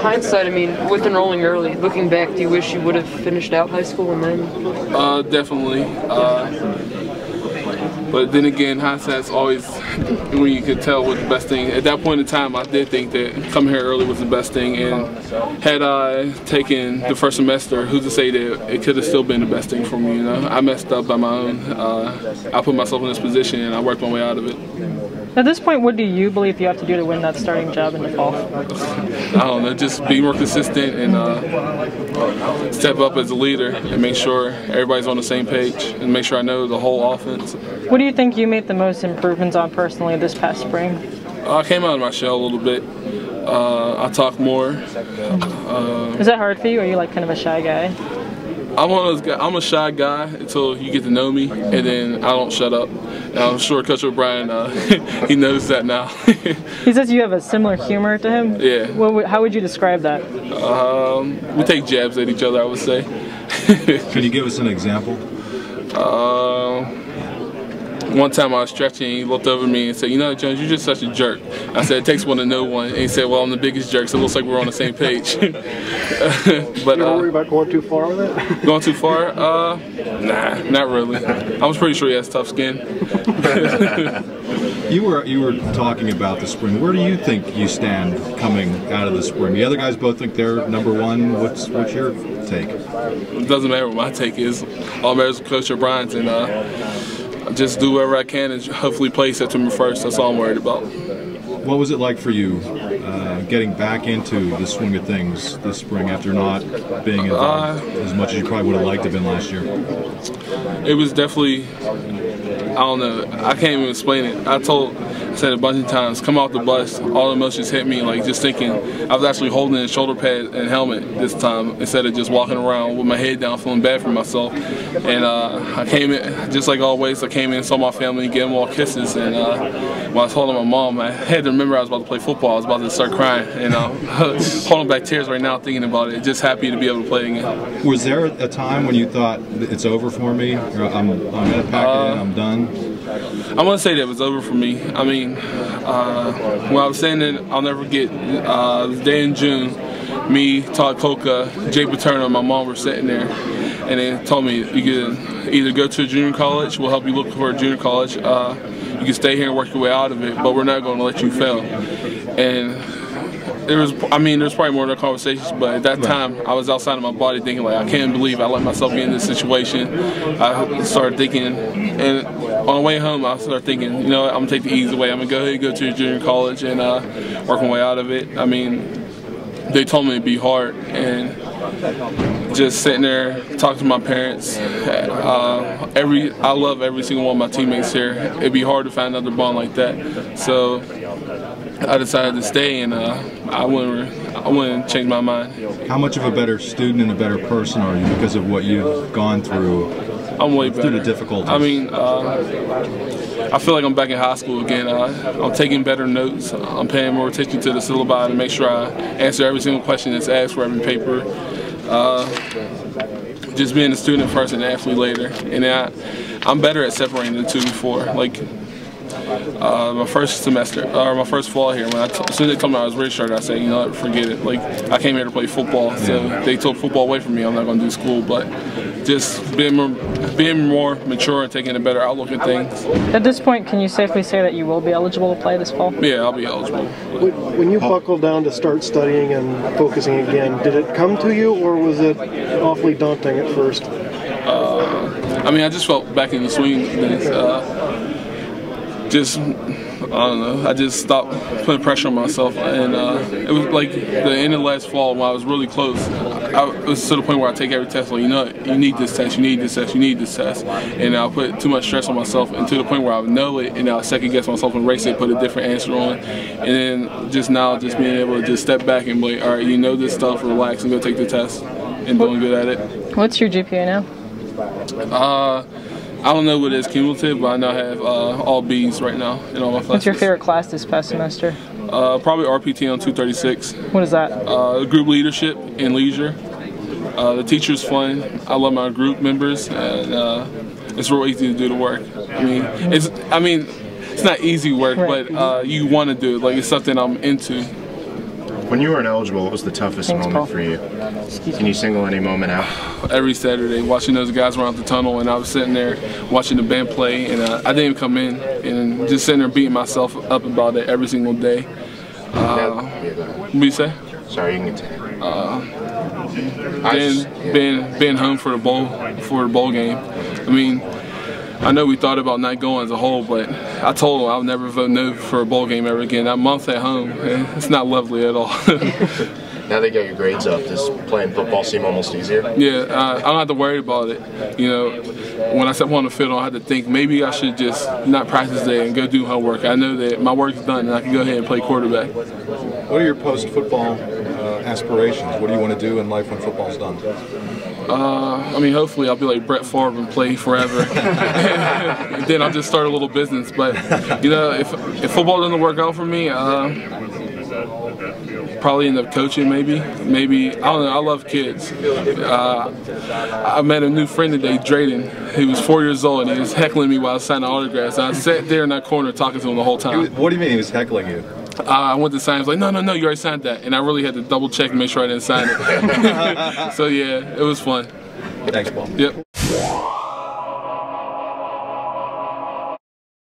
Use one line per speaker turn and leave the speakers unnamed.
hindsight, I mean, with enrolling early, looking back, do you wish you would have finished out high school and then?
Definitely. But then again, hindsight's always when you could tell what the best thing. At that point in time, I did think that coming here early was the best thing. And had I taken the first semester, who's to say that it could have still been the best thing for me? You know, I messed up by my own. I put myself in this position, and I worked my way out of it.
At this point, what do you believe you have to do to win that starting job in the fall?
I don't know, just be more consistent and step up as a leader and make sure everybody's on the same page and make sure I know the whole offense.
What do you think you made the most improvements on personally this past spring?
I came out of my shell a little bit. I talk more.
Is that hard for you, or are you like kind of a shy guy?
I'm one of those guys. I'm a shy guy until you get to know me, and then I don't shut up. And I'm sure Coach OBrien, he knows that now.
He says you have a similar humor to him?
Yeah.
How would you describe that?
We take jabs at each other, I would say.
Can you give us an example?
One time I was stretching, he looked over me and said, "You know, Jones, you're just such a jerk." I said, "It takes one to know one." And he said, "Well, I'm the biggest jerk, so it looks like we're on the same page." But
you don't worry about going too far with it?
Going too far? Nah, not really. I was pretty sure he has tough skin.
You were talking about the spring. Where do you think you stand coming out of the spring? The other guys both think they're number one. What's your take?
It doesn't matter what my take is. All matters is Coach O'Brien's, and just do whatever I can and hopefully play September 1st. That's all I'm worried about.
What was it like for you getting back into the swing of things this spring after not being involved as much as you probably would have liked to have been last year?
It was definitely, I don't know, I can't even explain it. I said a bunch of times, come off the bus, all the emotions hit me, like just thinking, I was actually holding a shoulder pad and helmet this time instead of just walking around with my head down feeling bad for myself. And I came in, just like always, I came in, saw my family, gave them all kisses, and when I was holding my mom, I had to remember I was about to play football. I was about to start crying, and holding back tears right now thinking about it. Just happy to be able to play again.
Was there a time when you thought, it's over for me, or I'm going to pack it in, I'm done?
I want to say that it was over for me. I mean, when I was saying that, I'll never forget the day in June, me, Todd Coca, Jay Paterno, and my mom were sitting there, and they told me you could either go to a junior college, we'll help you look for a junior college, you can stay here and work your way out of it, but we're not going to let you fail. And there's probably more than conversations, but at that time I was outside of my body thinking like, I can't believe I let myself get in this situation. I started thinking, and on the way home I started thinking, you know what, I'm gonna take the easy way. I'm gonna go ahead and go to a junior college and work my way out of it. I mean, they told me it'd be hard, and just sitting there talking to my parents. I love every single one of my teammates here. It'd be hard to find another bond like that. So I decided to stay, and I wouldn't change my mind.
How much of a better student and a better person are you because of what you've gone through?
I'm way better.
Through the difficulties.
I mean, I feel like I'm back in high school again. I'm taking better notes. I'm paying more attention to the syllabi to make sure I answer every single question that's asked for every paper. Just being a student first and an athlete later. And I'm better at separating the two before. Like, my first semester, or my first fall here, as soon as they told me I was registered, I said, you know what, forget it. Like, I came here to play football, so they took football away from me. I'm not going to do school, but just being more mature and taking a better outlook at things.
At this point, can you safely say that you will be eligible to play this fall?
Yeah, I'll be eligible.
When you buckled down to start studying and focusing again, did it come to you, or was it awfully daunting at first?
I mean, I just felt back in the swing. I don't know, I just stopped putting pressure on myself, and it was like the end of last fall when I was really close. It was to the point where I take every test, like, you know, you need this test, you need this test, you need this test, and I'll put too much stress on myself, and to the point where I would know it, and I'll second guess myself and race it, put a different answer on, and then just being able to just step back and be like, all right, you know this stuff, relax and go take the test, and doing good at it.
What's your GPA now?
I don't know what it is cumulative, but I know I have all B's right now in all my classes.
What's your favorite class this past semester?
Probably RPT on 236.
What is that?
Group leadership and leisure. The teacher's fun. I love my group members, and it's real easy to do the work. I mean, it's not easy work, right, but you want to do it. Like, it's something I'm into.
When you weren't eligible, what was the toughest moment for you? Can you single any moment out?
Every Saturday, watching those guys run out the tunnel, and I was sitting there watching the band play, and I didn't even come in, and just sitting there beating myself up about it every single day. What do you say?
Sorry, you can continue.
Being home for the bowl game. I mean, I know we thought about not going as a whole, but I told them I'll never vote no for a bowl game ever again. That month at home, it's not lovely at all.
Now they got your grades up. Does playing football seem almost easier?
Yeah, I don't have to worry about it. You know, when I step on the field, I don't have to think maybe I should just not practice today and go do homework. I know that my work is done and I can go ahead and play quarterback.
What are your post-football aspirations? What do you want to do in life when football's done?
I mean, hopefully I'll be like Brett Favre and play forever. And then I'll just start a little business. But, you know, if football doesn't work out for me, probably end up coaching maybe. I don't know, I love kids. I met a new friend today, Drayden. He was 4 years old and he was heckling me while I was signing autographs. And I sat there in that corner talking to him the whole time.
What do you mean he was heckling you?
I went to sign. I was like, no, you already signed that. And I really had to double check and make sure I didn't sign it. So yeah, it was fun.
Thanks, Paul.
Yep.